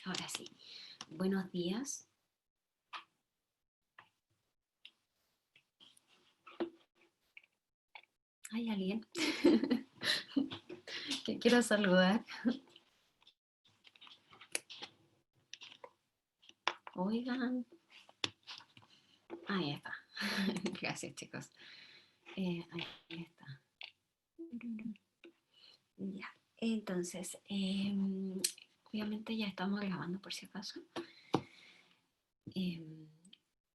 Ahora sí. Buenos días. ¿Hay alguien que quiero saludar? Oigan. Ahí está. Gracias, chicos. Ahí está. Ya. Entonces, obviamente ya estamos grabando por si acaso.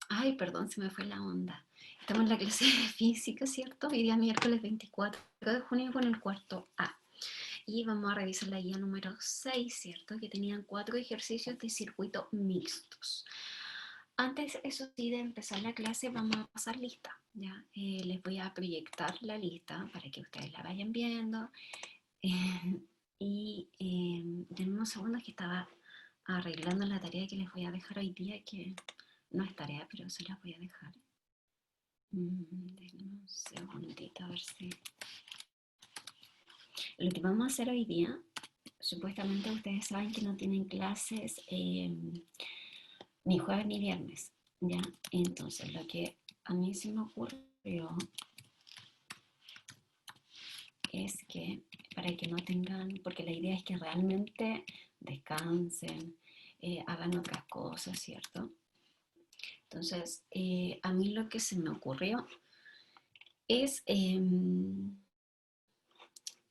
Ay, perdón, se me fue la onda. Estamos en la clase de física, ¿cierto? Hoy día miércoles 24 de junio con el cuarto A. Y vamos a revisar la guía número 6, ¿cierto? Que tenían 4 ejercicios de circuito mixtos. Antes, eso sí, de empezar la clase, vamos a pasar lista, ¿ya? Les voy a proyectar la lista para que ustedes la vayan viendo. Denme unos segundos que estaba arreglando la tarea que les voy a dejar hoy día, que no es tarea, pero se las voy a dejar. Denme un segundito a ver si... Lo que vamos a hacer hoy día, supuestamente ustedes saben que no tienen clases ni jueves ni viernes, ¿ya? Entonces, lo que a mí se me ocurrió es que para que no tengan, porque la idea es que realmente descansen, hagan otras cosas, ¿cierto? Entonces, a mí lo que se me ocurrió es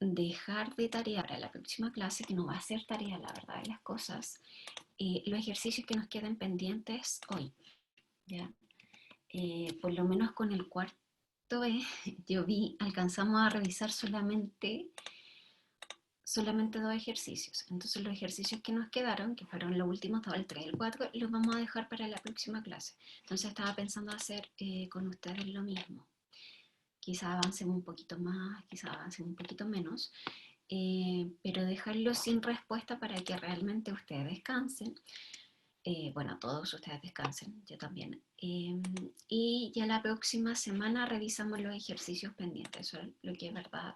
dejar de tarea para la próxima clase, que no va a ser tarea, la verdad de las cosas, los ejercicios que nos queden pendientes hoy, ¿ya? Por lo menos con el cuarto B, yo vi, alcanzamos a revisar solamente 2 ejercicios. Entonces los ejercicios que nos quedaron, que fueron los últimos, estaba el 3 y el 4, los vamos a dejar para la próxima clase. Entonces estaba pensando hacer con ustedes lo mismo. Quizá avancen un poquito más, quizá avancen un poquito menos, pero dejarlo sin respuesta para que realmente ustedes descansen. Bueno, todos ustedes descansen, yo también. Y ya la próxima semana revisamos los ejercicios pendientes, eso es lo que de verdad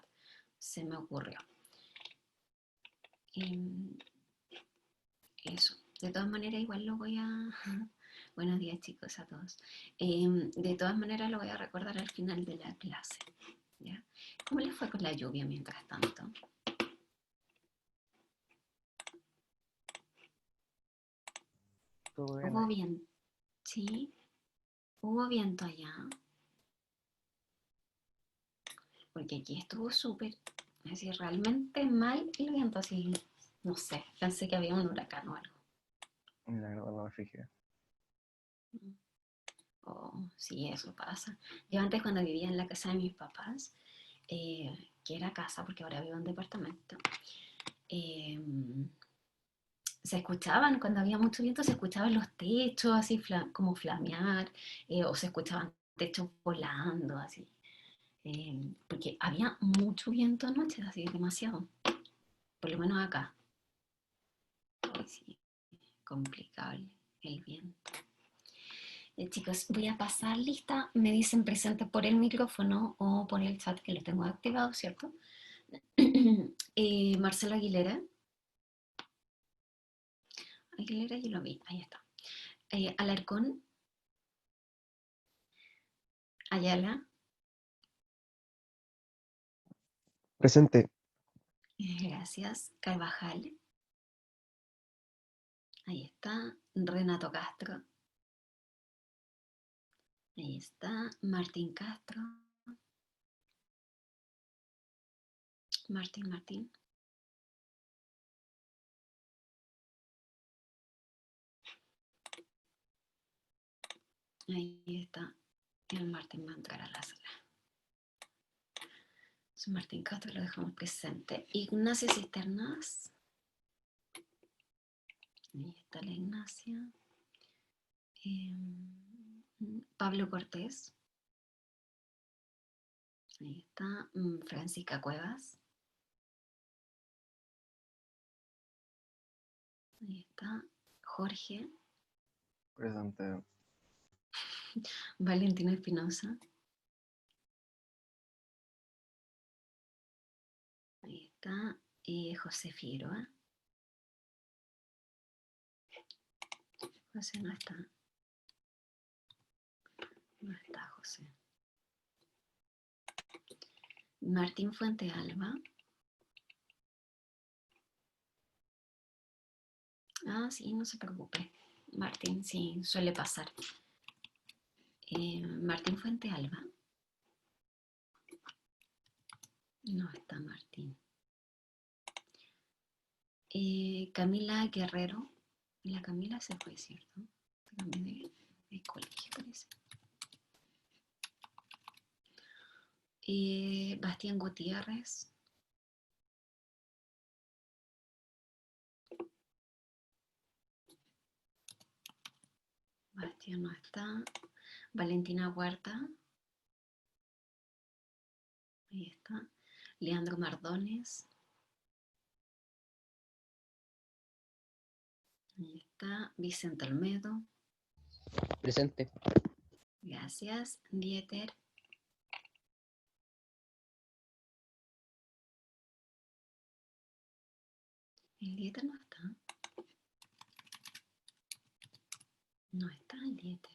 se me ocurrió. Eso. De todas maneras, igual lo voy a... Buenos días, chicos, a todos. De todas maneras, lo voy a recordar al final de la clase, ¿ya? ¿Cómo les fue con la lluvia mientras tanto? Todo bien ¿Hubo ahí. viento? ¿Sí? ¿Hubo viento allá? Porque aquí estuvo súper, así realmente mal el viento, así, no sé, pensé que había un huracán o algo. La verdad no me fijé. Oh, sí, eso pasa. Yo antes cuando vivía en la casa de mis papás, que era casa porque ahora vivo en departamento, eh, se escuchaban, cuando había mucho viento, se escuchaban los techos así como flamear, o se escuchaban techos volando, así. Porque había mucho viento anoche, así, demasiado, por lo menos acá. Ay, sí, complicado el viento. Chicos, voy a pasar lista. Me dicen presente por el micrófono o por el chat que lo tengo activado, ¿cierto? Marcelo Aguilera. Aguilera, yo lo vi, ahí está. Alarcón, Ayala. Presente. Gracias. Carvajal, ahí está. Renato Castro, ahí está. Martín Castro, Martín. Ahí está. El Martín va a entrar a la sala. Martín Castro lo dejamos presente. Ignacia Cisternas. Ahí está la Ignacia. Pablo Cortés. Ahí está. Francisca Cuevas. Ahí está. Jorge. Presente. Valentina Espinosa. Ahí está. José Figueroa. José no está. No está José. Martín Fuente Alba. Ah, sí, no se preocupe. Martín, sí, suele pasar. Martín Fuente Alba. No está Martín. Camila Guerrero. La Camila se fue, ¿cierto? También de colegio, parece. Bastián Gutiérrez. Bastián no está. Valentina Huerta. Ahí está. Leandro Mardones. Ahí está. Vicente Olmedo. Presente. Gracias. Dieter. El Dieter no está. No está el Dieter.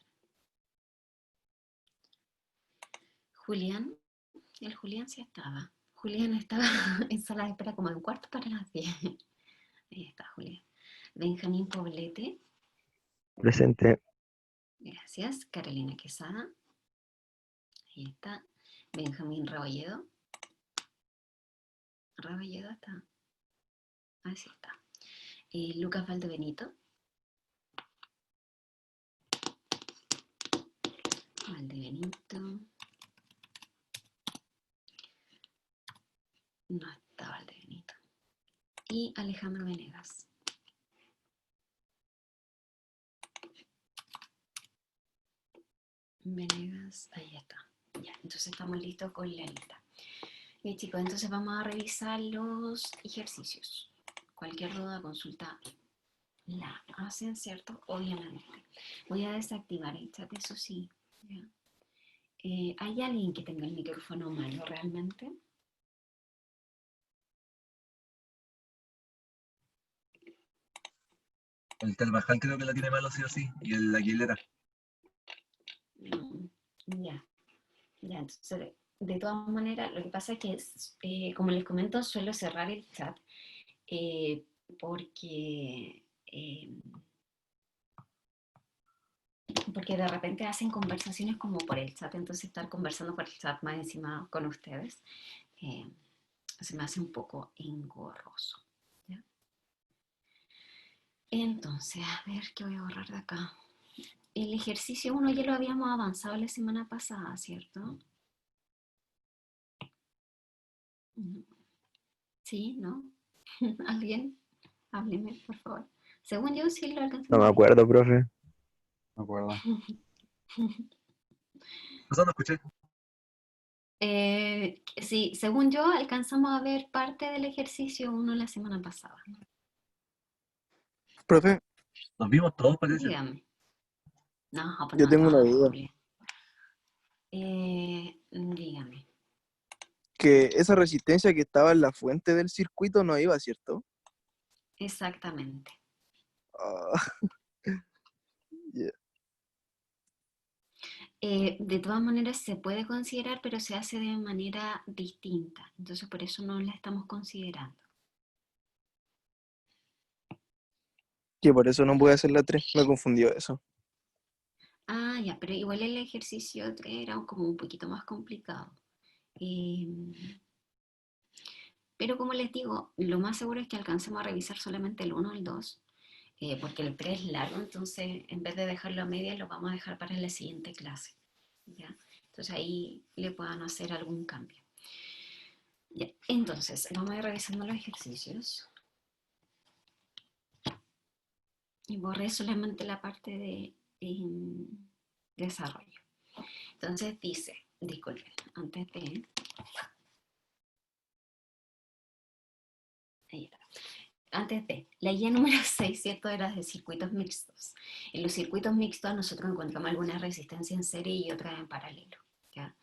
Julián. El Julián sí estaba. Julián estaba en sala de espera como en cuarto para las 10. Ahí está Julián. Benjamín Poblete. Presente. Gracias. Carolina Quesada. Ahí está. Benjamín Rebolledo. Rebolledo está. Así está. Lucas Valdebenito. Valdebenito. No está Valdebenito. Y Alejandro Venegas. Venegas, ahí está. Ya, entonces estamos listos con la lista. Bien, chicos, entonces vamos a revisar los ejercicios. Cualquier duda, consulta, la hacen, ¿cierto? Obviamente. Voy a desactivar el chat, eso sí. ¿Ya? ¿Hay alguien que tenga el micrófono malo realmente? El Carvajal creo que la tiene malo sí o sí, y el Aguilera. Ya, ya, entonces de todas maneras, lo que pasa es que, como les comento, suelo cerrar el chat eh, porque, porque de repente hacen conversaciones como por el chat, entonces estar conversando por el chat más encima con ustedes eh, se me hace un poco engorroso. ¿Ya? Entonces, a ver qué voy a borrar de acá. El ejercicio 1 ya lo habíamos avanzado la semana pasada, ¿cierto? ¿Sí? ¿No? ¿Alguien? Hábleme, por favor. Según yo, sí lo No alcanzamos me a ver. acuerdo, profe. Me acuerdo. No, no escuché. Sí, según yo, alcanzamos a ver parte del ejercicio 1 la semana pasada. Profe, Nos vimos todos, parece. Dígame. No, pues yo no tengo una todos, duda. Julia. Dígame. Que esa resistencia que estaba en la fuente del circuito no iba, ¿cierto? Exactamente. Ah, ya. De todas maneras se puede considerar, pero se hace de manera distinta. Entonces por eso no la estamos considerando. Que por eso no pude hacer la 3. Me confundió eso. Ah, ya, pero igual el ejercicio era como un poquito más complicado. Eh, pero como les digo, lo más seguro es que alcancemos a revisar solamente el 1 o el 2, porque el pre es largo, entonces en vez de dejarlo a media, lo vamos a dejar para la siguiente clase. ¿Ya? Entonces ahí le puedan hacer algún cambio. Ya, entonces, vamos a ir revisando los ejercicios. Y borré solamente la parte de desarrollo. Entonces dice, disculpen, antes de... Ahí está. Antes de, la guía número 6, ¿cierto? Era de circuitos mixtos. En los circuitos mixtos nosotros encontramos algunas resistencias en serie y otras en paralelo. ¿Ya?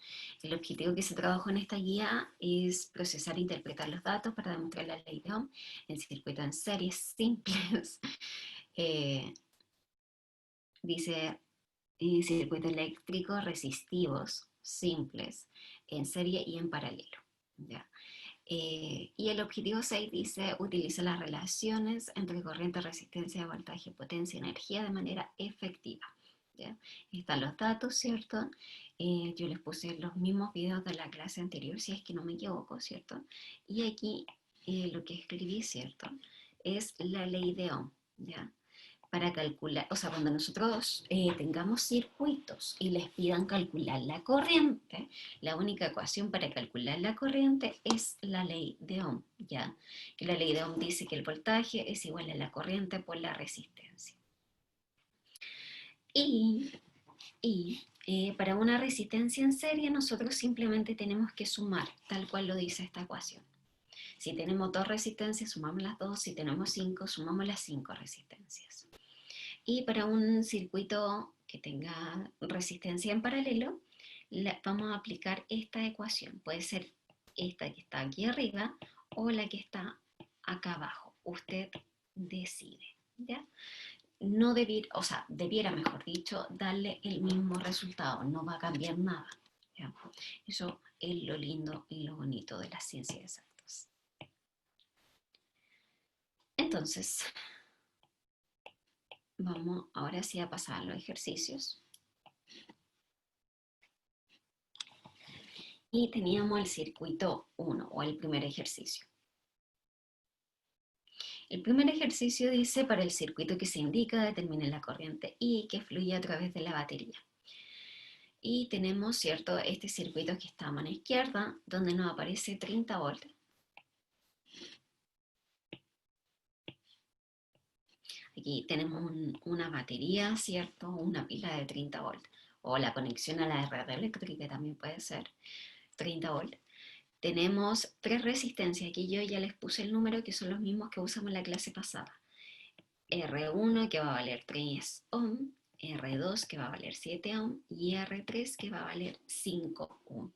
El objetivo que se trabajó en esta guía es procesar e interpretar los datos para demostrar la ley de Ohm en circuitos en series simples. dice circuitos eléctricos resistivos, simples, en serie y en paralelo. ¿Ya? Y el objetivo 6 dice, utiliza las relaciones entre corriente, resistencia, voltaje, potencia y energía de manera efectiva. ¿Ya? Están los datos, ¿cierto? Yo les puse los mismos videos de la clase anterior, si es que no me equivoco, ¿cierto? Y aquí lo que escribí, ¿cierto? Es la ley de Ohm, ¿ya? Para calcular, o sea, cuando nosotros tengamos circuitos y les pidan calcular la corriente, la única ecuación para calcular la corriente es la ley de Ohm, ¿ya? Que la ley de Ohm dice que el voltaje es igual a la corriente por la resistencia. Para una resistencia en serie nosotros simplemente tenemos que sumar, tal cual lo dice esta ecuación. Si tenemos 2 resistencias, sumamos las 2, si tenemos 5, sumamos las 5 resistencias. Y para un circuito que tenga resistencia en paralelo, vamos a aplicar esta ecuación. Puede ser esta que está aquí arriba o la que está acá abajo. Usted decide, ¿ya? No debiera, mejor dicho, darle el mismo resultado. No va a cambiar nada, ¿ya? Eso es lo lindo y lo bonito de las ciencias exactas. Entonces, vamos ahora sí a pasar a los ejercicios. Y teníamos el circuito 1 o el primer ejercicio. El primer ejercicio dice, para el circuito que se indica, determine la corriente I que fluye a través de la batería. Y tenemos, ¿cierto?, este circuito que está a mano izquierda, donde nos aparece 30 voltios. Aquí tenemos una batería, ¿cierto?, una pila de 30 voltios. O la conexión a la red eléctrica también puede ser 30 voltios. Tenemos 3 resistencias, aquí yo ya les puse el número que son los mismos que usamos en la clase pasada. R1 que va a valer 3 ohm, R2 que va a valer 7 ohm y R3 que va a valer 5 ohm.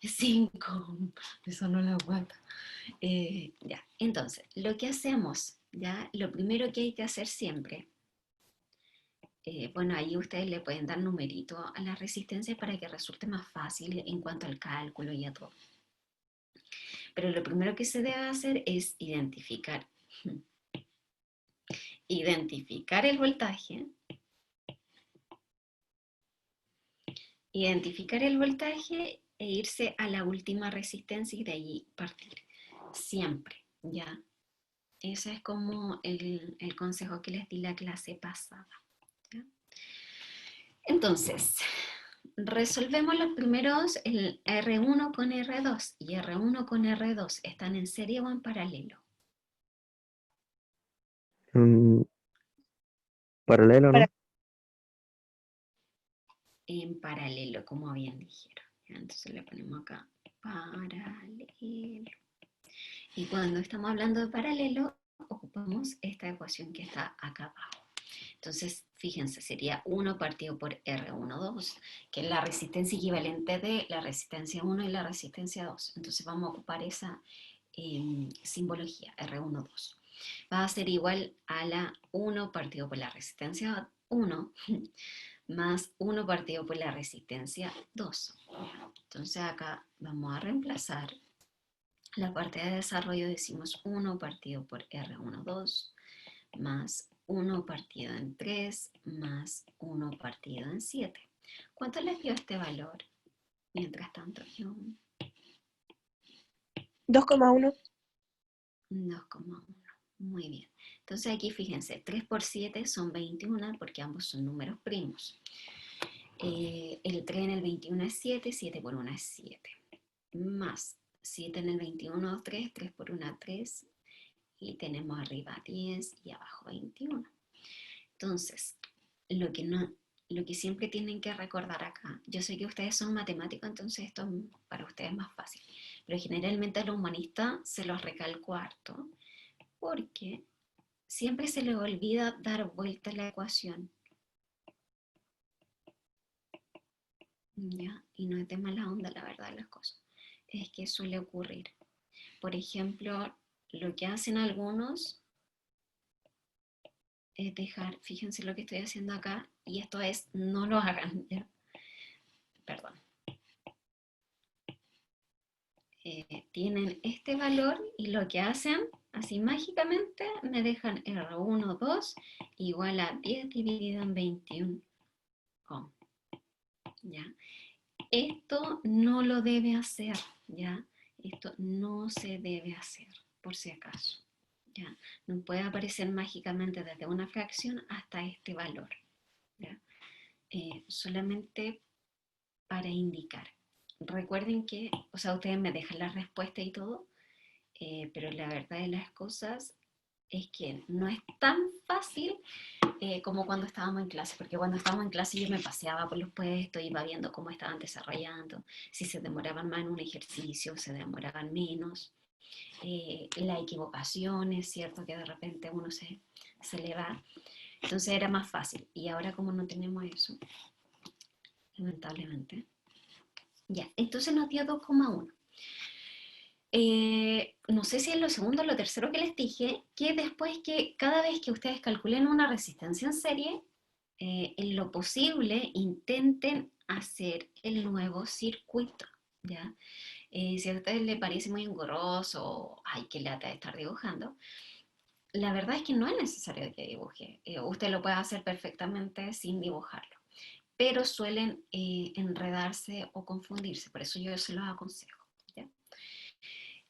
5 ohm, eso no la aguanta. Ya, entonces, lo que hacemos, ya, lo primero que hay que hacer siempre, bueno, ahí ustedes le pueden dar numerito a la resistencia para que resulte más fácil en cuanto al cálculo y a todo. Pero lo primero que se debe hacer es identificar el voltaje, e irse a la última resistencia y de allí partir. Siempre, ¿ya? Ese es como el consejo que les di la clase pasada, ¿ya? Entonces, resolvemos los primeros, el R1 con R2 y R1 con R2, ¿están en serie o en paralelo? Paralelo, ¿no? En paralelo, como bien dijeron. Entonces le ponemos acá paralelo. Y cuando estamos hablando de paralelo, ocupamos esta ecuación que está acá abajo. Entonces, fíjense, sería 1 partido por R12, que es la resistencia equivalente de la resistencia 1 y la resistencia 2. Entonces vamos a ocupar esa simbología, R12. Va a ser igual a la 1 partido por la resistencia 1 más 1 partido por la resistencia 2. Entonces acá vamos a reemplazar la parte de desarrollo, decimos 1 partido por R12 más 1 partido en 3 más 1 partido en 7. ¿Cuánto les dio este valor? Mientras tanto, yo 2,1. 2,1. Muy bien. Entonces aquí fíjense, 3 por 7 son 21 porque ambos son números primos. El 3 en el 21 es 7, 7 por 1 es 7. Más 7 en el 21, 3, 3 por 1, 3. Y tenemos arriba 10 y abajo 21. Entonces, lo que siempre tienen que recordar acá, yo sé que ustedes son matemáticos, entonces esto para ustedes es más fácil, pero generalmente a los humanistas se los recalco harto, porque siempre se les olvida dar vuelta a la ecuación. ¿Ya? Y no es de mala onda, la verdad de las cosas. Es que suele ocurrir. Por ejemplo, lo que hacen algunos dejar, fíjense lo que estoy haciendo acá, y esto es, no lo hagan, ¿ya? Perdón. Tienen este valor y lo que hacen, así mágicamente, me dejan R1, 2 igual a 10 dividido en 21 ohm, ¿ya? Esto no lo debe hacer, ¿ya? Esto no se debe hacer, por si acaso, ¿ya? No puede aparecer mágicamente desde una fracción hasta este valor, ¿ya? Solamente para indicar. Recuerden que, o sea, ustedes me dejan la respuesta y todo, pero la verdad de las cosas es que no es tan fácil como cuando estábamos en clase, porque cuando estábamos en clase yo me paseaba por los puestos, iba viendo cómo estaban desarrollando, si se demoraban más en un ejercicio, se demoraban menos, las equivocaciones, ¿cierto? Que de repente uno se le va, entonces era más fácil, y ahora como no tenemos eso, lamentablemente, ya, entonces nos dio 2,1. No sé si es lo segundo o lo tercero que les dije, que después que cada vez que ustedes calculen una resistencia en serie, en lo posible intenten hacer el nuevo circuito, ¿ya? Si a ustedes les parece muy engorroso, ay, qué lata de estar dibujando, la verdad es que no es necesario que dibuje. Usted lo puede hacer perfectamente sin dibujarlo, pero suelen enredarse o confundirse, por eso yo se los aconsejo, ¿ya?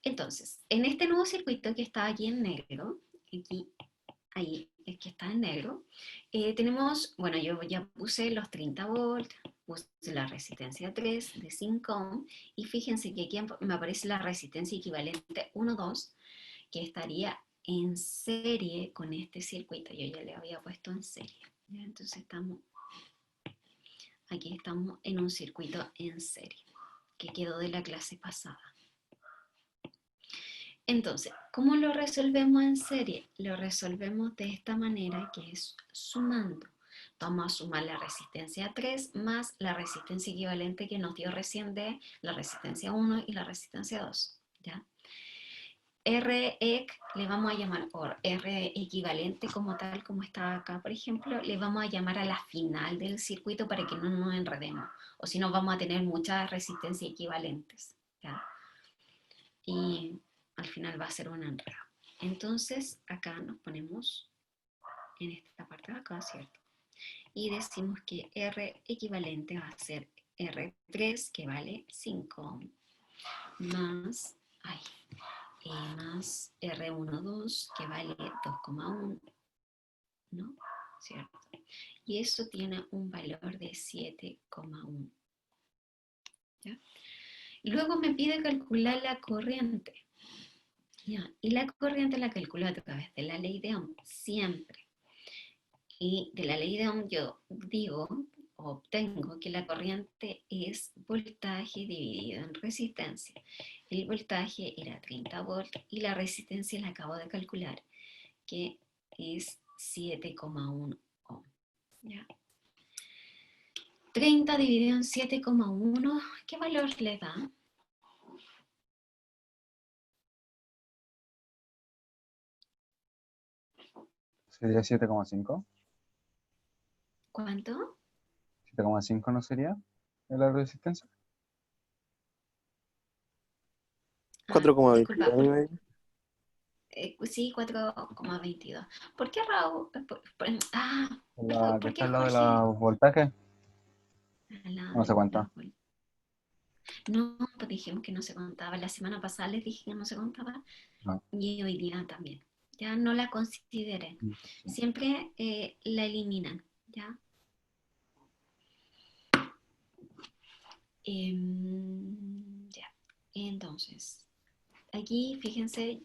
Entonces, en este nuevo circuito que está aquí en negro, aquí, ahí es que está en negro, tenemos, bueno, yo ya puse los 30 volts, puse la resistencia 3 de 5 ohm, y fíjense que aquí me aparece la resistencia equivalente 1, 2, que estaría en serie con este circuito. Yo ya le había puesto en serie, ¿ya? Entonces aquí estamos en un circuito en serie, que quedó de la clase pasada. Entonces, ¿cómo lo resolvemos en serie? Lo resolvemos de esta manera, que es sumando. Vamos a sumar la resistencia 3 más la resistencia equivalente que nos dio recién de la resistencia 1 y la resistencia 2, ¿ya? REC le vamos a llamar, o R equivalente como tal, como está acá, por ejemplo, le vamos a llamar a la final del circuito para que no nos enredemos, o si no vamos a tener muchas resistencias equivalentes, ¿ya? Y al final va a ser un enredo. Entonces acá nos ponemos en esta parte de acá, ¿cierto? Y decimos que R equivalente va a ser R3, que vale 5 más, más R12, que vale 2,1, ¿no? ¿Cierto? Y eso tiene un valor de 7,1. ¿Ya? Luego me pide calcular la corriente. ¿Ya? Y la corriente la calculo a través de la ley de Ohm, siempre. Y de la ley de Ohm yo digo, obtengo que la corriente es voltaje dividido en resistencia. El voltaje era 30 volts y la resistencia la acabo de calcular, que es 7,1 ohm. ¿Ya? 30 dividido en 7,1, ¿qué valor le da? Sería 7,5. ¿Cuánto? 7,5 no sería la resistencia. Disculpa, 4,29. sí, 4,22. ¿Por qué Raúl? La que ¿Por está qué al lado de la Jorge? voltaje, Al lado no se de cuenta. No, pues dijimos que no se contaba. La semana pasada les dije que no se contaba No. y hoy día también. Ya no la consideren. Sí. Siempre la eliminan, ¿ya? Ya. Entonces, aquí fíjense,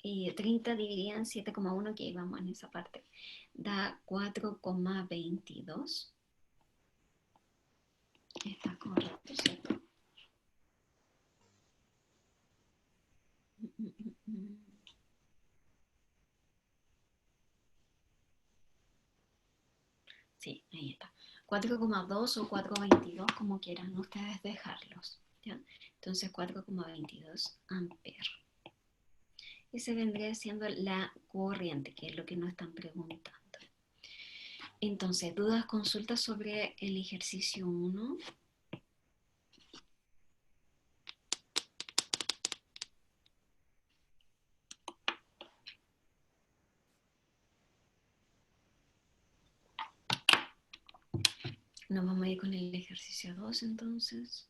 30 dividido en 7,1, que íbamos en esa parte, da 4,22. Está correcto, ¿cierto? Sí, ahí está. 4,2 o 4,22, como quieran ustedes dejarlos, ¿ya? Entonces 4,22 amperes. Ese vendría siendo la corriente, que es lo que nos están preguntando. Entonces, dudas, consultas sobre el ejercicio 1. Nos vamos a ir con el ejercicio 2 entonces.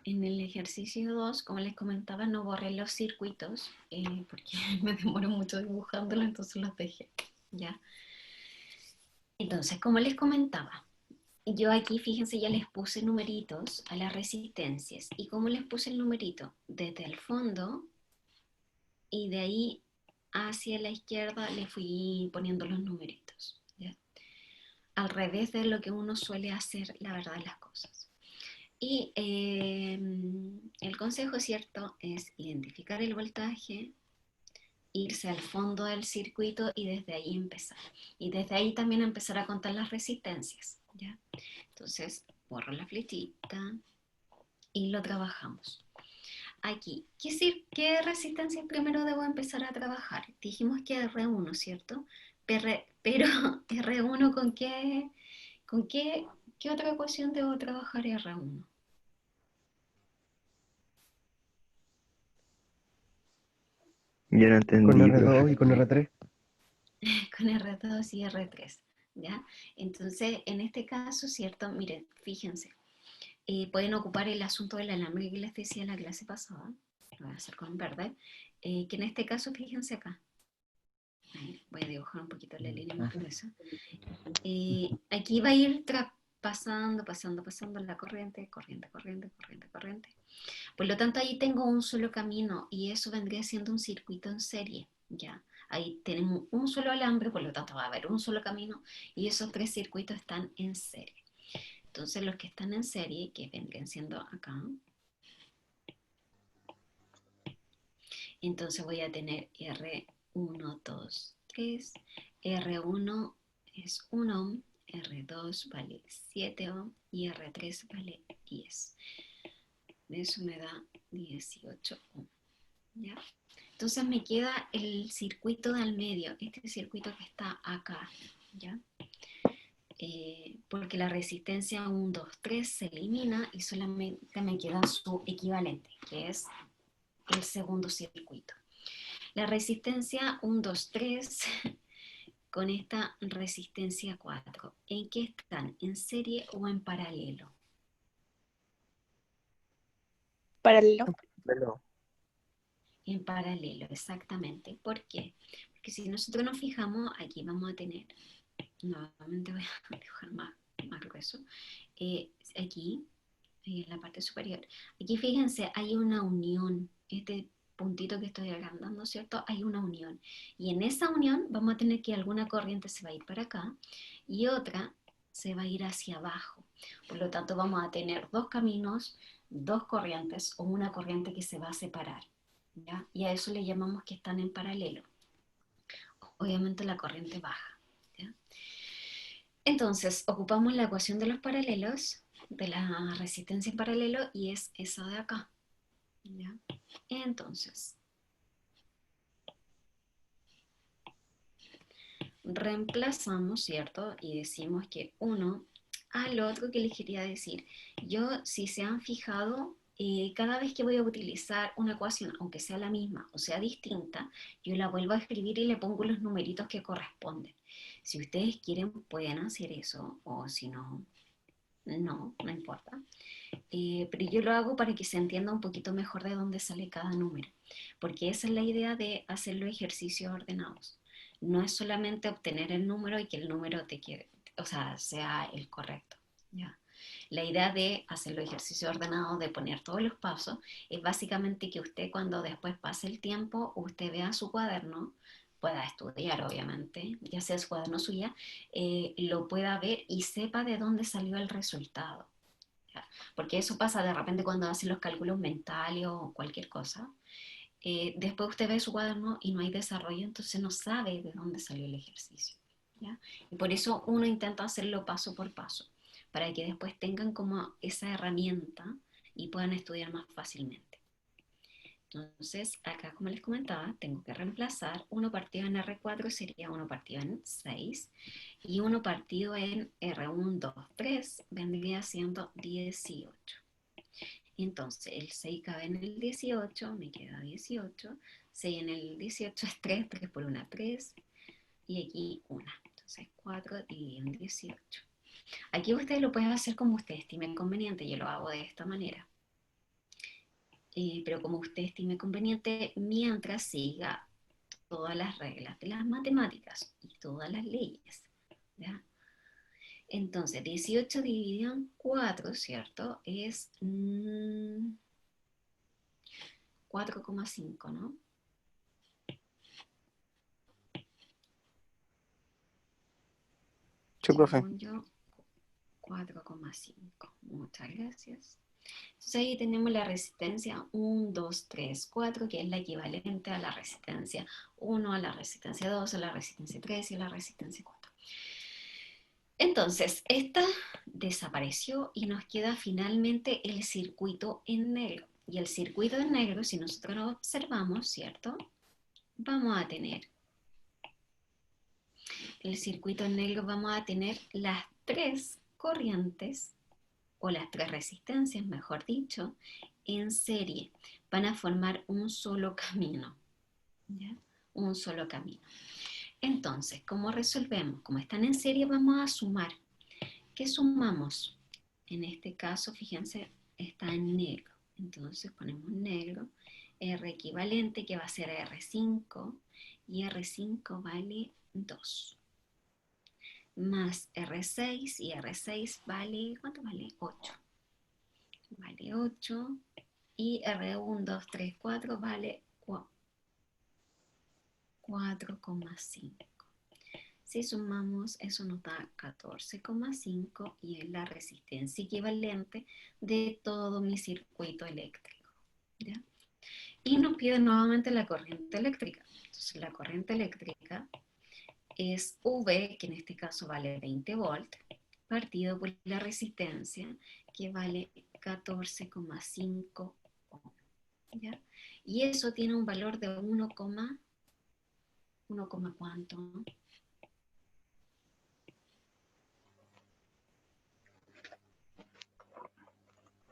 En el ejercicio 2, como les comentaba, no borré los circuitos porque me demoro mucho dibujándolo, entonces los dejé. ¿Ya? Entonces, como les comentaba, yo aquí, fíjense, ya les puse numeritos a las resistencias. ¿Y cómo les puse el numerito? Desde el fondo y de ahí hacia la izquierda le fui poniendo los numeritos. ¿Ya? Al revés de lo que uno suele hacer, la verdad, de las cosas. Y el consejo, ¿cierto?, es identificar el voltaje, irse al fondo del circuito y desde ahí empezar. Y desde ahí también empezar a contar las resistencias, ¿ya? Entonces, borro la flechita y lo trabajamos. Aquí, ¿qué resistencia primero debo empezar a trabajar? Dijimos que R1, ¿cierto? Pero R1 ¿qué otra ecuación debo trabajar R1? Yo no Con entendí, profe. R2 y con R3. Con R2 y R3, ¿ya? Entonces, en este caso, ¿cierto? Miren, fíjense, pueden ocupar el asunto del alambre que les decía en la clase pasada, lo voy a hacer con verde, que en este caso, fíjense acá, ahí, voy a dibujar un poquito la línea más gruesa, aquí va a ir pasando la corriente, corriente. Por lo tanto, ahí tengo un solo camino y eso vendría siendo un circuito en serie, ¿ya? Ahí tenemos un solo alambre, por lo tanto va a haber un solo camino y esos 3 circuitos están en serie. Entonces los que están en serie, que vendrían siendo acá, entonces voy a tener R1, 2, 3, R1 es 1 ohm, R2 vale 7 ohm y R3 vale 10. Eso me da 18 ohm, ¿ya? Entonces me queda el circuito del medio, este circuito que está acá, ¿ya? Porque la resistencia 1, 2, 3 se elimina y solamente me queda su equivalente, que es el segundo circuito. La resistencia 1, 2, 3 con esta resistencia 4, ¿en qué están? ¿En serie o en paralelo? Paralelo. Pero, En paralelo, exactamente. ¿Por qué? Porque si nosotros nos fijamos, aquí vamos a tener, nuevamente voy a dibujar más grueso, aquí, en la parte superior, aquí fíjense, hay una unión, este puntito que estoy agrandando, ¿cierto? Hay una unión. Y en esa unión vamos a tener que alguna corriente se va a ir para acá y otra se va a ir hacia abajo. Por lo tanto, vamos a tener 2 caminos, 2 corrientes o una corriente que se va a separar, ¿ya? Y a eso le llamamos que están en paralelo. Obviamente la corriente baja, ¿ya? Entonces, ocupamos la ecuación de los paralelos, de la resistencia en paralelo, y es esa de acá, ¿ya? Entonces, reemplazamos, ¿cierto? Y decimos que uno al otro que les quería decir. Yo, si se han fijado, cada vez que voy a utilizar una ecuación, aunque sea la misma o sea distinta, yo la vuelvo a escribir y le pongo los numeritos que corresponden. Si ustedes quieren, pueden hacer eso, o si no, no importa. Pero yo lo hago para que se entienda un poquito mejor de dónde sale cada número, porque esa es la idea de hacer los ejercicios ordenados. No es solamente obtener el número y que el número te quede, o sea, sea el correcto, ¿ya? La idea de hacer los ejercicios ordenados, de poner todos los pasos, es básicamente que usted cuando después pase el tiempo, usted vea su cuaderno, pueda estudiar obviamente, ya sea su cuaderno suya, lo pueda ver y sepa de dónde salió el resultado. Porque eso pasa de repente cuando hacen los cálculos mentales o cualquier cosa. Después usted ve su cuaderno y no hay desarrollo, entonces no sabe de dónde salió el ejercicio, ¿ya? Y por eso uno intenta hacerlo paso por paso, para que después tengan como esa herramienta y puedan estudiar más fácilmente. Entonces, acá como les comentaba, tengo que reemplazar 1 partido en R4 sería 1 partido en 6 y 1 partido en R1, 2, 3 vendría siendo 18. Entonces, el 6 cabe en el 18, me queda 18, 6 en el 18 es 3, 3 por 1, 3 y aquí 1. Entonces, 4 dividido en 18. Aquí ustedes lo pueden hacer como ustedes estimen conveniente, yo lo hago de esta manera. Pero como usted estime conveniente, mientras siga todas las reglas de las matemáticas y todas las leyes. ¿Ya? Entonces, 18 dividido en 4, ¿cierto? Es 4,5, ¿no? Sí, profe. Según yo, 4,5. Muchas gracias. Entonces ahí tenemos la resistencia 1, 2, 3, 4, que es la equivalente a la resistencia 1, a la resistencia 2, a la resistencia 3 y a la resistencia 4. Entonces, esta desapareció y nos queda finalmente el circuito en negro. Y el circuito en negro, si nosotros lo observamos, ¿cierto? Vamos a tener el circuito en negro, vamos a tener las 3 corrientes o las 3 resistencias, mejor dicho, en serie. Van a formar un solo camino. ¿Ya? Un solo camino. Entonces, ¿cómo resolvemos? Como están en serie, vamos a sumar. ¿Qué sumamos? En este caso, fíjense, está en negro. Entonces ponemos negro, R equivalente, que va a ser R5, y R5 vale 2. Más R6, y R6 vale, ¿cuánto vale? 8. Vale 8. Y R1, 2, 3, 4 vale 4,5. Si sumamos, eso nos da 14,5 y es la resistencia equivalente de todo mi circuito eléctrico. ¿Ya? Y nos pide nuevamente la corriente eléctrica. Entonces la corriente eléctrica es V, que en este caso vale 20 volts, partido por la resistencia, que vale 14,5 ohm. ¿Ya? Y eso tiene un valor de 1, ¿cuánto?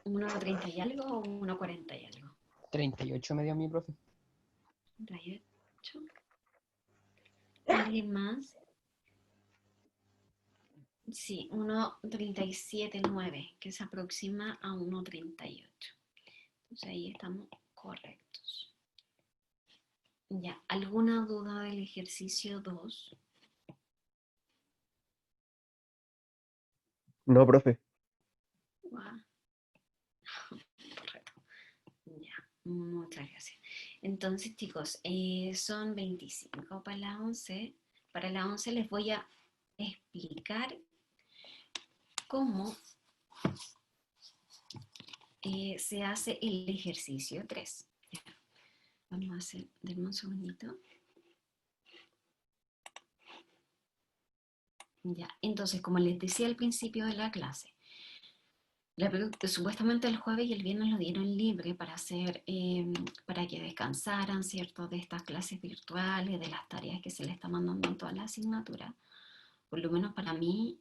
1,30 y algo o 1,40 y algo. 38 me dio a mi profe. 38. ¿Alguien más? Sí, 1,37,9, que se aproxima a 1,38. Entonces ahí estamos correctos. Ya, ¿alguna duda del ejercicio 2? No, profe. Wow. Correcto. Ya, muchas gracias. Entonces, chicos, son 25 para la 11. Para la 11 les voy a explicar cómo se hace el ejercicio 3. Ya. Vamos a hacer, denme un segundito. Ya, entonces, como les decía al principio de la clase, supuestamente el jueves y el viernes lo dieron libre para hacer, para que descansaran, ¿cierto? De estas clases virtuales, de las tareas que se les está mandando en toda la asignatura. Por lo menos para mí,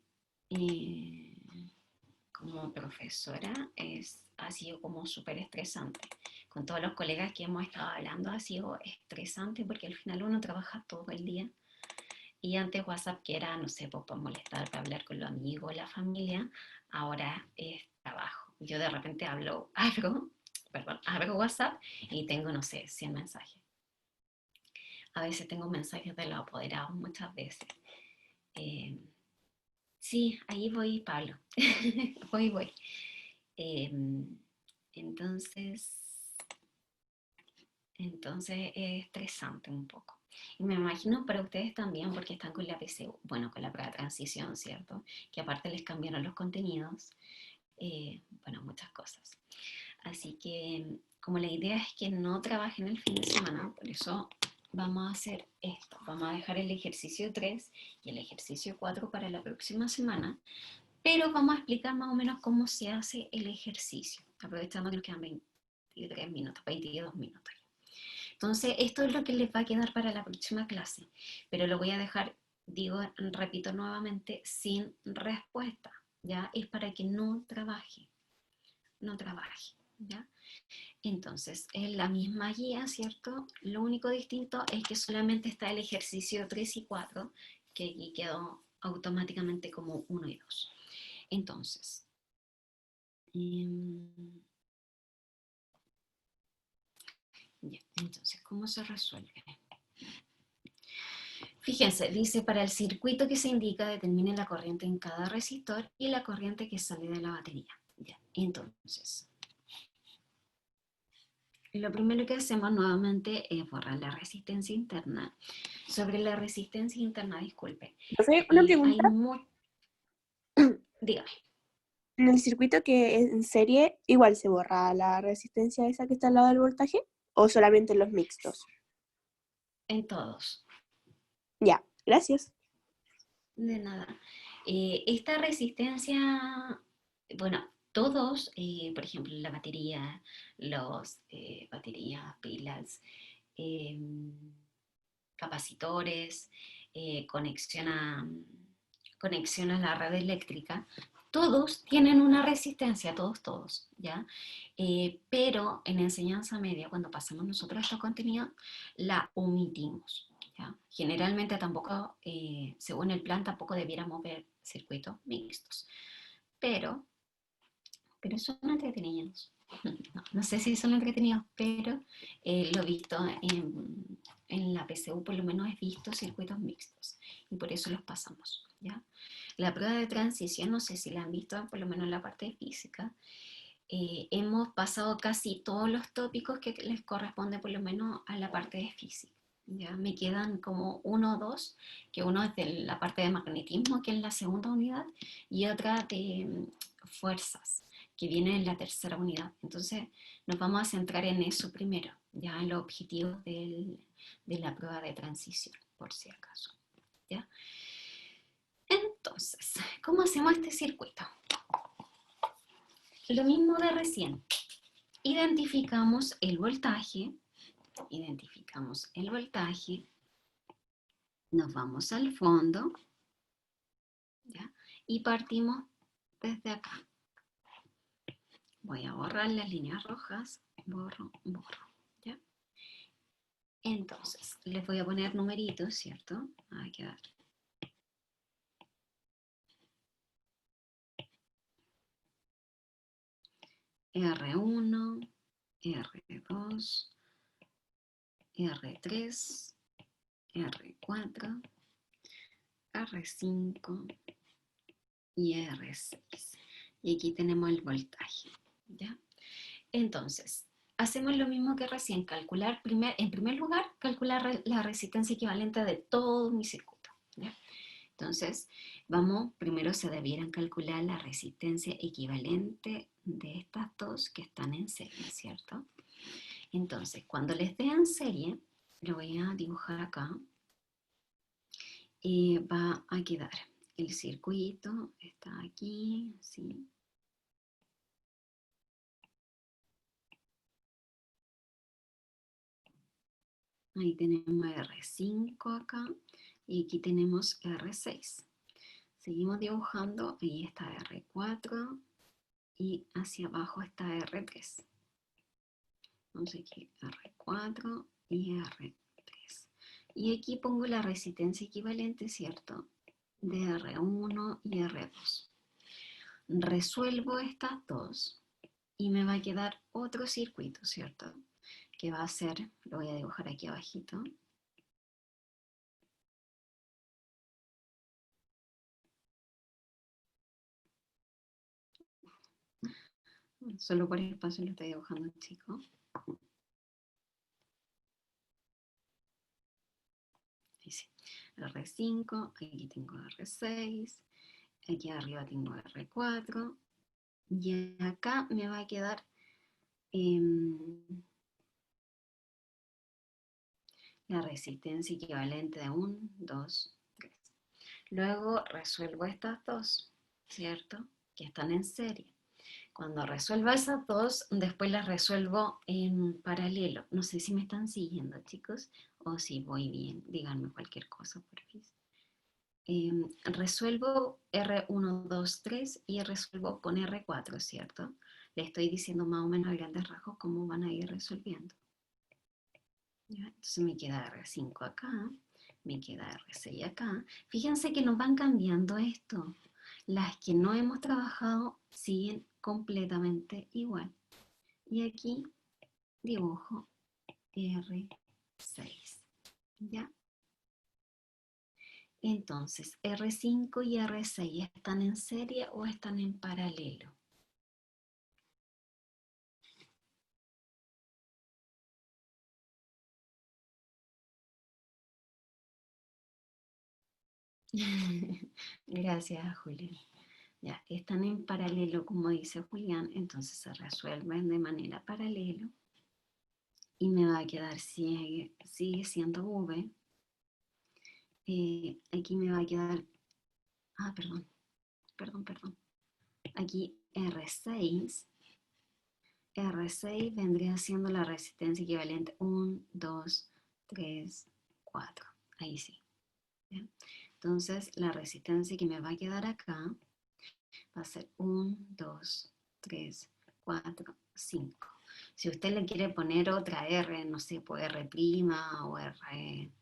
como profesora, ha sido como súper estresante. Con todos los colegas que hemos estado hablando, ha sido estresante porque al final uno trabaja todo el día. Y antes WhatsApp, que era, no sé, pues para molestar, para hablar con los amigos, la familia, ahora es trabajo. Yo de repente abro WhatsApp y tengo, no sé, 100 mensajes. A veces tengo mensajes de los apoderados, muchas veces. Sí, ahí voy, Pablo. voy. Entonces es estresante un poco. Y me imagino para ustedes también, porque están con la PCU, bueno, con la prueba de transición, ¿cierto? Que aparte les cambiaron los contenidos, bueno, muchas cosas. Así que, como la idea es que no trabajen el fin de semana, por eso vamos a hacer esto. Vamos a dejar el ejercicio 3 y el ejercicio 4 para la próxima semana, pero vamos a explicar más o menos cómo se hace el ejercicio, aprovechando que nos quedan 23 minutos, 22 minutos. Entonces, esto es lo que les va a quedar para la próxima clase, pero lo voy a dejar, digo, repito nuevamente, sin respuesta, ¿ya? Es para que no trabaje, ¿ya? Entonces, es la misma guía, ¿cierto? Lo único distinto es que solamente está el ejercicio 3 y 4, que aquí quedó automáticamente como 1 y 2. Entonces, ya, entonces, ¿cómo se resuelve? Fíjense, dice, para el circuito que se indica, determine la corriente en cada resistor y la corriente que sale de la batería. Ya, entonces, lo primero que hacemos nuevamente es borrar la resistencia interna. Sobre la resistencia interna, disculpe. Profe, una hay pregunta. Dígame. En el circuito que es en serie, ¿igual se borra la resistencia esa que está al lado del voltaje? ¿O solamente en los mixtos? En todos. Ya, gracias. De nada. Esta resistencia, bueno, todos, por ejemplo, la batería, baterías, pilas, capacitores, conexión conexión a la red eléctrica, todos tienen una resistencia, todos, ¿ya? Pero en enseñanza media, cuando pasamos nosotros estos contenidos, la omitimos, ¿ya? Generalmente tampoco, según el plan, tampoco debiéramos ver circuitos mixtos, pero son entretenidos. No sé si son entretenidos, pero lo he visto en la PSU, por lo menos he visto circuitos mixtos y por eso los pasamos, ¿ya? La prueba de transición, no sé si la han visto, por lo menos en la parte de física. Hemos pasado casi todos los tópicos que les corresponde por lo menos a la parte de física. Ya me quedan como 1 o 2, que uno es de la parte de magnetismo, que es la segunda unidad, y otra de fuerzas, que viene en la tercera unidad. Entonces nos vamos a centrar en eso primero, ya en los objetivos de la prueba de transición, por si acaso. ¿Ya? Entonces, ¿cómo hacemos este circuito? Lo mismo de recién. Identificamos el voltaje, nos vamos al fondo, ¿ya? Y partimos desde acá. Voy a borrar las líneas rojas, borro, ¿ya? Entonces, les voy a poner numeritos, ¿cierto? Va a quedar R1, R2, R3, R4, R5 y R6. Y aquí tenemos el voltaje, ¿ya? Entonces, hacemos lo mismo que recién, calcular, en primer lugar, calcular la resistencia equivalente de todo mi circuito, ¿ya? Entonces, primero se debieran calcular la resistencia equivalente de estas dos que están en serie, ¿cierto? Entonces, cuando les dé en serie, lo voy a dibujar acá, y va a quedar el circuito, está aquí, ¿sí? Ahí tenemos R5 acá, y aquí tenemos R6. Seguimos dibujando, ahí está R4, y hacia abajo está R3. Entonces aquí R4 y R3. Y aquí pongo la resistencia equivalente, ¿cierto? De R1 y R2. Resuelvo estas dos y me va a quedar otro circuito, ¿cierto? Que va a ser, lo voy a dibujar aquí abajito. Solo por el espacio lo estoy dibujando, chicos. Ahí sí. R5, aquí tengo R6, aquí arriba tengo R4, y acá me va a quedar la resistencia equivalente de 1, 2, 3. Luego resuelvo estas dos, ¿cierto? Que están en serie. Cuando resuelva esas dos, después las resuelvo en paralelo. No sé si me están siguiendo, chicos, o si voy bien. Díganme cualquier cosa, por favor. Resuelvo R1, 2, 3 y resuelvo con R4, ¿cierto? Le estoy diciendo más o menos a grandes rasgos cómo van a ir resolviendo. ¿Ya? Entonces me queda R5 acá, me queda R6 acá. Fíjense que nos van cambiando esto. Las que no hemos trabajado siguen completamente igual. Y aquí dibujo R6. ¿Ya? Entonces, R5 y R6 ¿están en serie o están en paralelo? Gracias, Julián. Ya, están en paralelo, como dice Julián, entonces se resuelven de manera paralela y me va a quedar, sigue siendo V. Aquí me va a quedar, perdón. Aquí R6. R6 vendría siendo la resistencia equivalente 1, 2, 3, 4. Ahí sí. ¿Bien? Entonces, la resistencia que me va a quedar acá va a ser 1, 2, 3, 4, 5. Si usted le quiere poner otra R, no sé, pues R' o R,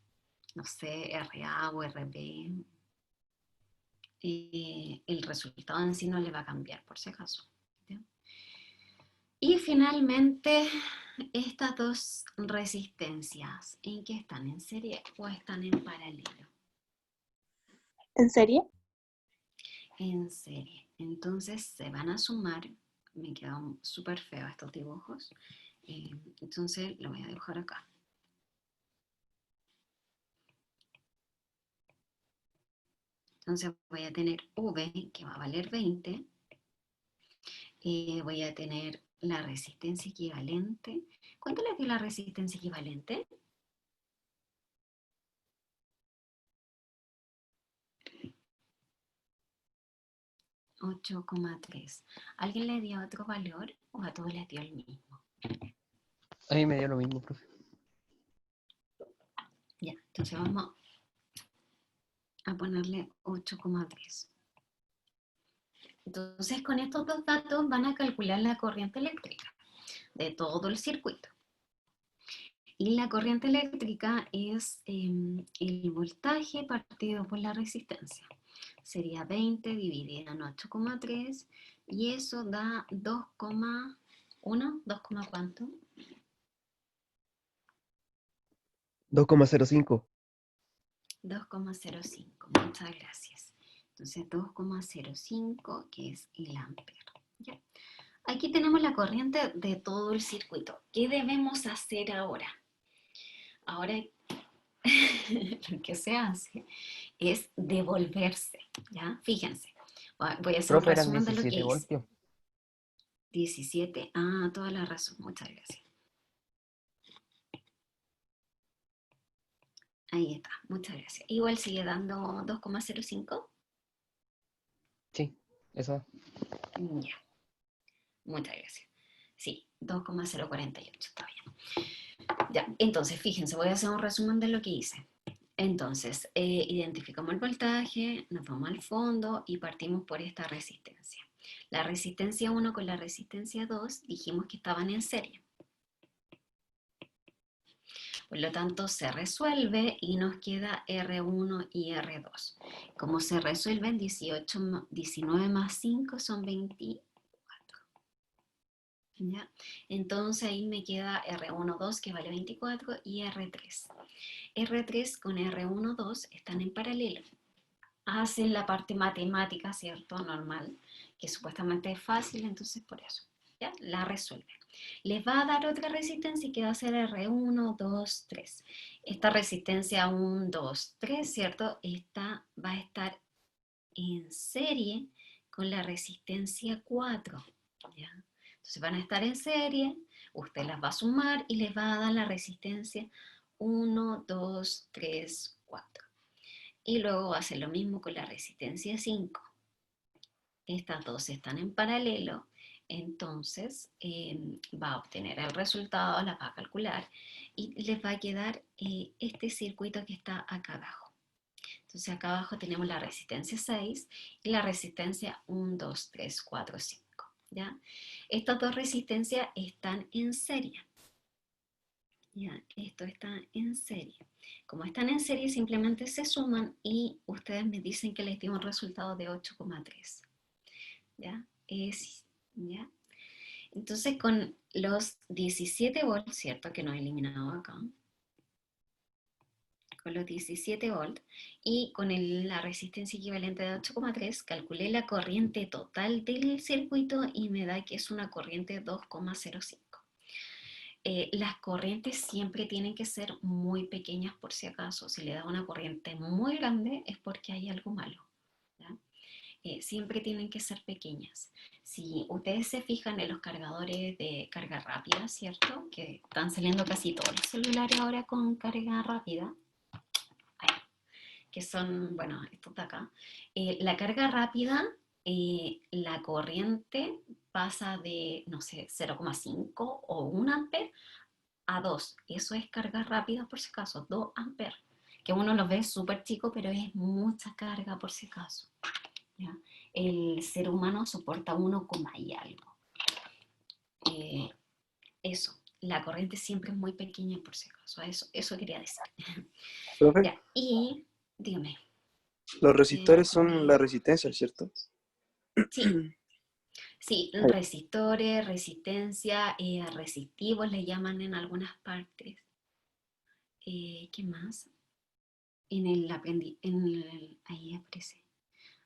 no sé, RA o RB, el resultado en sí no le va a cambiar, por si acaso. ¿Bien? Y finalmente, estas dos resistencias, ¿en qué están? ¿En serie o están en paralelo? ¿En serie? En serie. Entonces se van a sumar. Me quedan súper feos estos dibujos. Entonces lo voy a dibujar acá. Entonces voy a tener V, que va a valer 20. Voy a tener la resistencia equivalente. ¿Cuánto le dio la resistencia equivalente? 8,3. ¿Alguien le dio otro valor o a todos les dio el mismo? A mí me dio lo mismo, profe. Ya, entonces vamos a ponerle 8,3. Entonces con estos dos datos van a calcular la corriente eléctrica de todo el circuito. Y la corriente eléctrica es el voltaje partido por la resistencia. Sería 20 dividido en 8,3 y eso da 2,1, 2, ¿cuánto? 2,05. 2,05, muchas gracias. Entonces 2,05 que es el ampere. ¿Ya? Aquí tenemos la corriente de todo el circuito. ¿Qué debemos hacer ahora? Ahora lo que se hace es devolverse, ¿ya? Fíjense, voy a hacer un Profe, eran resumen de lo que 17 hice. voltios. 17, toda la razón, muchas gracias. Ahí está, muchas gracias. Igual sigue dando 2,05. Sí, eso. Ya, muchas gracias. Sí, 2,048, está bien. Ya, entonces fíjense, voy a hacer un resumen de lo que hice. Entonces, identificamos el voltaje, nos vamos al fondo y partimos por esta resistencia. La resistencia 1 con la resistencia 2 dijimos que estaban en serie. Por lo tanto, se resuelve y nos queda R1 y R2. Como se resuelven, 19 más 5 son 24. ¿Ya? Entonces ahí me queda R1, 2 que vale 24 y R3. R3 con R1, 2 están en paralelo. Hacen la parte matemática, ¿cierto? Normal, que supuestamente es fácil, entonces por eso, ¿ya? La resuelven. Les va a dar otra resistencia que va a ser R1, 2, 3. Esta resistencia 1, 2, 3, ¿cierto? Esta va a estar en serie con la resistencia 4, ¿ya? Entonces van a estar en serie, usted las va a sumar y les va a dar la resistencia 1, 2, 3, 4. Y luego va a hacer lo mismo con la resistencia 5. Estas dos están en paralelo. Entonces va a obtener el resultado, la va a calcular y les va a quedar este circuito que está acá abajo. Entonces acá abajo tenemos la resistencia 6 y la resistencia 1, 2, 3, 4, 5. ¿Ya? Estas dos resistencias están en serie. ¿Ya? Esto está en serie. Como están en serie, simplemente se suman y ustedes me dicen que les dio un resultado de 8,3. ¿Ya? ¿Ya? Entonces con los 17 volts, ¿cierto? Que no he eliminado acá. Con los 17 volts y con la resistencia equivalente de 8,3 calculé la corriente total del circuito y me da que es una corriente 2,05. Las corrientes siempre tienen que ser muy pequeñas por si acaso. Si le da una corriente muy grande es porque hay algo malo. ¿Ya? Siempre tienen que ser pequeñas. Si ustedes se fijan en los cargadores de carga rápida, ¿cierto? Que están saliendo casi todos los celulares ahora con carga rápida, que son, bueno, estos de acá. La carga rápida, la corriente pasa de, no sé, 0,5 o 1 amper a 2. Eso es carga rápida por si acaso, 2 amperes. Que uno lo ve súper chico, pero es mucha carga por si acaso. ¿Ya? El ser humano soporta 1, y algo. Eso, la corriente siempre es muy pequeña por si acaso. Eso quería decir. Profe, Ya, y dígame. los resistores son la resistencia, ¿cierto? Sí, sí, resistores, resistencia, resistivos le llaman en algunas partes. ¿Qué más? Ahí aparece.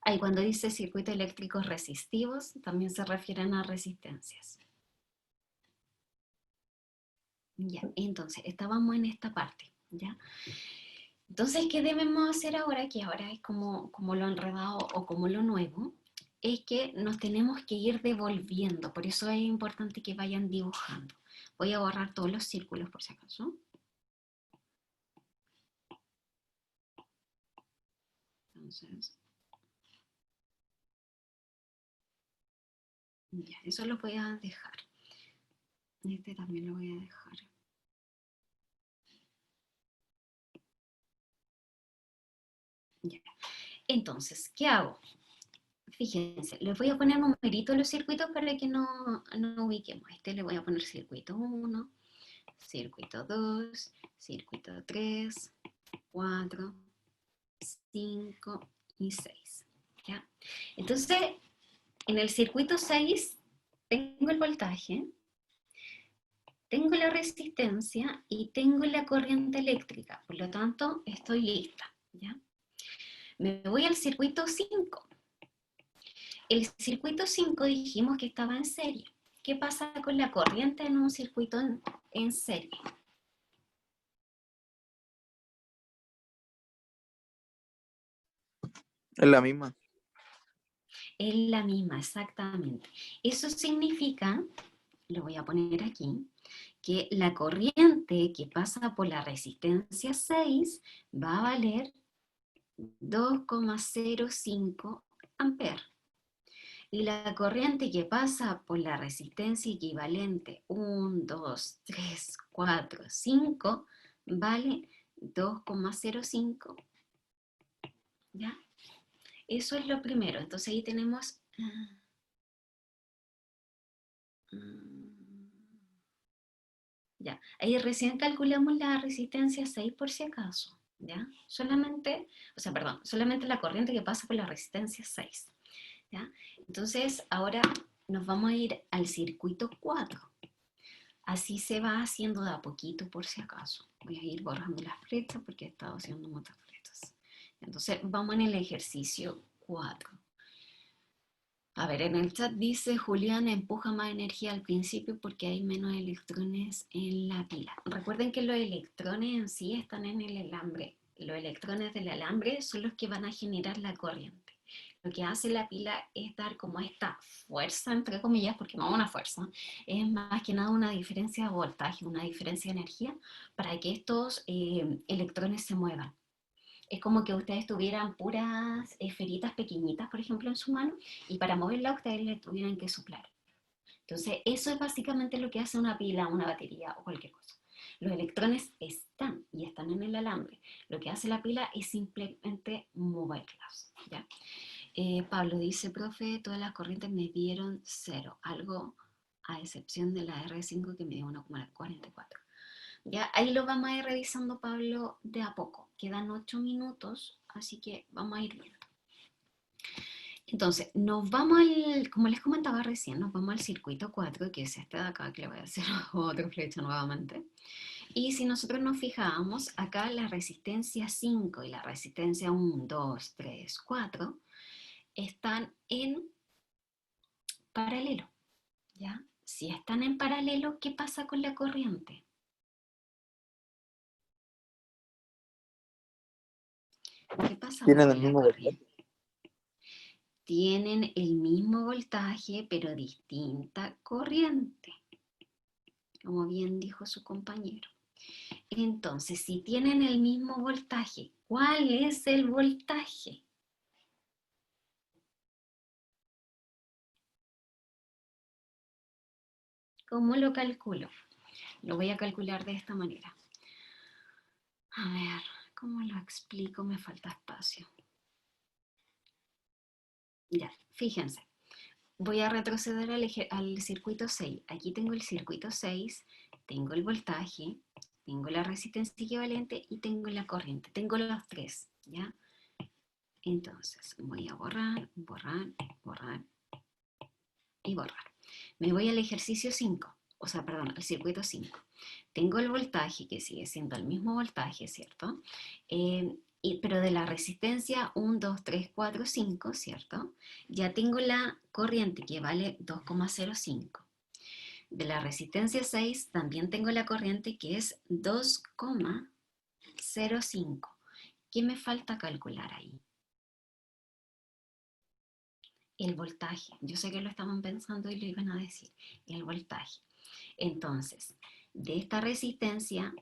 Ahí cuando dice circuitos eléctricos resistivos, también se refieren a resistencias. Ya, entonces, estábamos en esta parte, ¿ya? Entonces, ¿qué debemos hacer ahora? Que ahora es como lo enredado o como lo nuevo, es que nos tenemos que ir devolviendo. Por eso es importante que vayan dibujando. Voy a borrar todos los círculos por si acaso. Entonces, ya, eso lo voy a dejar. Este también lo voy a dejar. Ya. Entonces, ¿qué hago? Fíjense, les voy a poner numeritos a los circuitos para que no ubiquemos. Este le voy a poner circuito 1, circuito 2, circuito 3, 4, 5 y 6. ¿Ya? Entonces, en el circuito 6 tengo el voltaje, tengo la resistencia y tengo la corriente eléctrica. Por lo tanto, estoy lista. ¿Ya? Me voy al circuito 5. El circuito 5 dijimos que estaba en serie. ¿Qué pasa con la corriente en un circuito en serie? Es la misma. Es la misma, exactamente. Eso significa, lo voy a poner aquí, que la corriente que pasa por la resistencia 6 va a valer 2,05 amperes. Y la corriente que pasa por la resistencia equivalente 1, 2, 3, 4, 5 vale 2,05. ¿Ya? Eso es lo primero. Entonces ahí tenemos... ya, ahí recién calculamos la resistencia 6 por si acaso. ¿Ya? Solamente la corriente que pasa por la resistencia 6. ¿Ya? Entonces, ahora nos vamos a ir al circuito 4. Así se va haciendo de a poquito por si acaso. Voy a ir borrando las flechas porque he estado haciendo muchas flechas. Entonces, vamos en el ejercicio 4. A ver, en el chat dice, Julián, empuja más energía al principio porque hay menos electrones en la pila. Recuerden que los electrones en sí están en el alambre. Los electrones del alambre son los que van a generar la corriente. Lo que hace la pila es dar como esta fuerza, entre comillas, porque no es una fuerza, es más que nada una diferencia de voltaje, una diferencia de energía para que estos electrones se muevan. Es como que ustedes tuvieran puras esferitas pequeñitas, por ejemplo, en su mano, y para moverla ustedes le tuvieran que soplar. Entonces, eso es básicamente lo que hace una pila, una batería o cualquier cosa. Los electrones están en el alambre. Lo que hace la pila es simplemente moverlas, ¿ya? Pablo dice, profe, todas las corrientes me dieron 0, algo a excepción de la R5 que me dio 1,44. Ya, ahí lo vamos a ir revisando, Pablo, de a poco. Quedan 8 minutos, así que vamos a ir viendo. Entonces, nos vamos como les comentaba recién, nos vamos al circuito 4, que es este de acá, que le voy a hacer otra flecha nuevamente. Y si nosotros nos fijamos, acá la resistencia 5 y la resistencia 1, 2, 3, 4 están en paralelo, ¿ya? Si están en paralelo, ¿qué pasa con la corriente? ¿Qué pasa Tienen con el la mismo voltaje. corriente? Tienen el mismo voltaje, pero distinta corriente, como bien dijo su compañero. Entonces, si tienen el mismo voltaje, ¿cuál es el voltaje? ¿Cómo lo calculo? Lo voy a calcular de esta manera. A ver, ¿cómo lo explico? Me falta espacio. Ya, fíjense. Voy a retroceder al circuito 6. Aquí tengo el circuito 6, tengo el voltaje, tengo la resistencia equivalente y tengo la corriente. Tengo los tres, ¿ya? Entonces, voy a borrar, borrar, borrar y borrar. Me voy al ejercicio 5, o sea, perdón, al circuito 5. Tengo el voltaje, que sigue siendo el mismo voltaje, ¿cierto? Pero de la resistencia 1, 2, 3, 4, 5, ¿cierto? Ya tengo la corriente que vale 2,05. De la resistencia 6 también tengo la corriente que es 2,05. ¿Qué me falta calcular ahí? El voltaje. Yo sé que lo estaban pensando y lo iban a decir. El voltaje. Entonces, de esta resistencia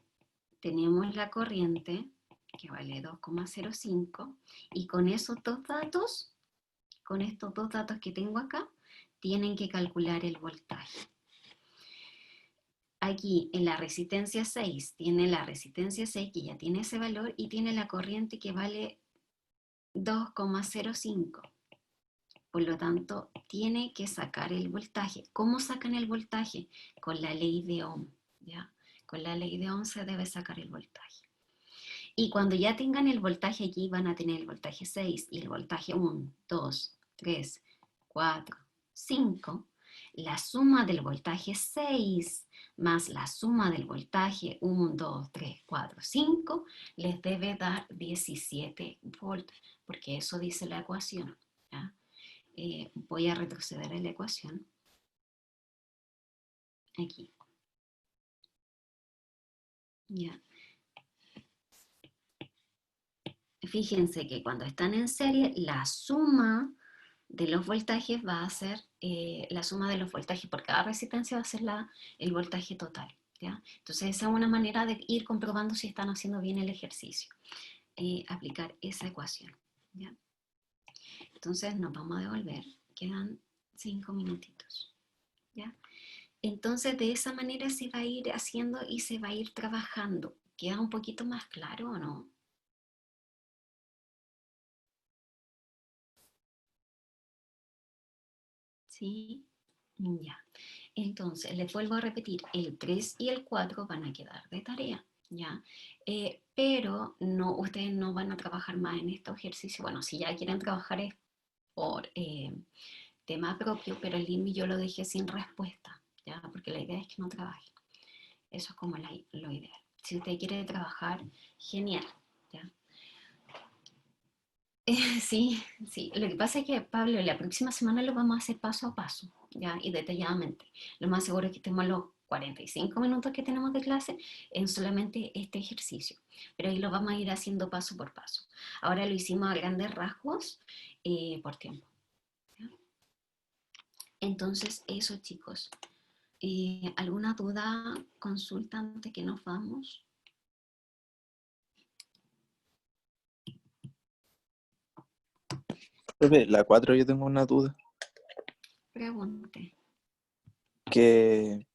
tenemos la corriente que vale 2,05 y con estos dos datos que tengo acá, tienen que calcular el voltaje. Aquí en la resistencia 6 tiene la resistencia 6 que ya tiene ese valor y tiene la corriente que vale 2,05. Por lo tanto, tiene que sacar el voltaje. ¿Cómo sacan el voltaje? Con la ley de Ohm, ¿ya? Con la ley de Ohm se debe sacar el voltaje. Y cuando ya tengan el voltaje aquí, van a tener el voltaje 6 y el voltaje 1, 2, 3, 4, 5. La suma del voltaje 6 más la suma del voltaje 1, 2, 3, 4, 5 les debe dar 17 volts, porque eso dice la ecuación, ¿ya? Voy a retroceder a la ecuación. Aquí. ¿Ya? Fíjense que cuando están en serie, la suma de los voltajes va a ser, la suma de los voltajes por cada resistencia va a ser el voltaje total, ¿ya? Entonces esa es una manera de ir comprobando si están haciendo bien el ejercicio. Aplicar esa ecuación, ¿ya? Entonces nos vamos a devolver, quedan 5 minutitos, ¿ya? Entonces de esa manera se va a ir haciendo y se va a ir trabajando. ¿Queda un poquito más claro o no? ¿Sí? Ya. Entonces, les vuelvo a repetir, el 3 y el 4 van a quedar de tarea, ¿ya? Pero no, ustedes no van a trabajar más en estos ejercicios. Bueno, si ya quieren trabajar es por tema propio, pero el INVI yo lo dejé sin respuesta, ¿ya? Porque la idea es que no trabajen. Eso es como lo ideal. Si usted quiere trabajar, genial, ¿ya? Sí, sí. Lo que pasa es que, Pablo, la próxima semana lo vamos a hacer paso a paso, ¿ya? Y detalladamente. Lo más seguro es que estemos los 45 minutos que tenemos de clase en solamente este ejercicio. Pero ahí lo vamos a ir haciendo paso por paso. Ahora lo hicimos a grandes rasgos por tiempo, ¿ya? Entonces, eso, chicos. ¿Alguna duda, consulta antes que nos vamos? Profe, la 4 yo tengo una duda. Pregunte. que,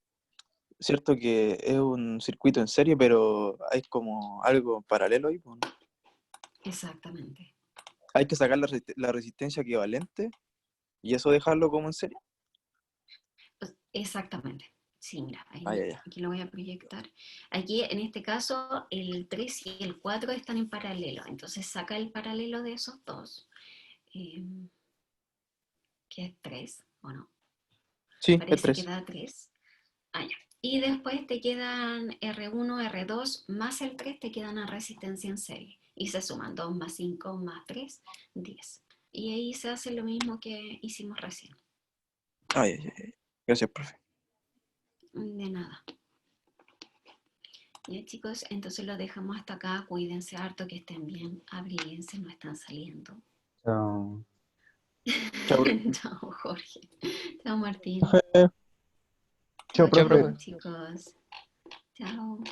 cierto que es un circuito en serie, pero hay como algo paralelo ahí, pues, ¿no? Exactamente. Hay que sacar la resistencia equivalente y eso dejarlo como en serie. Pues, exactamente. Sí, mira, ahí, Ah, ya, ya. aquí lo voy a proyectar. Aquí, en este caso, el 3 y el 4 están en paralelo. Entonces saca el paralelo de esos dos, que es 3, ¿o no? Sí, es Parece que 3. da 3. Ah, ya. Y después te quedan R1, R2 más el 3, te quedan a resistencia en serie. Y se suman 2 más 5 más 3, 10. Y ahí se hace lo mismo que hicimos recién. Ay, ay, ay. Gracias, profe. De nada. Ya, chicos, entonces lo dejamos hasta acá. Cuídense harto, que estén bien. Abríguense, no están saliendo. Chao. Chao, profe. Chao, Jorge. Chao, Martín. Chao, Chao, Chao, profe. profe. chicos. Chao.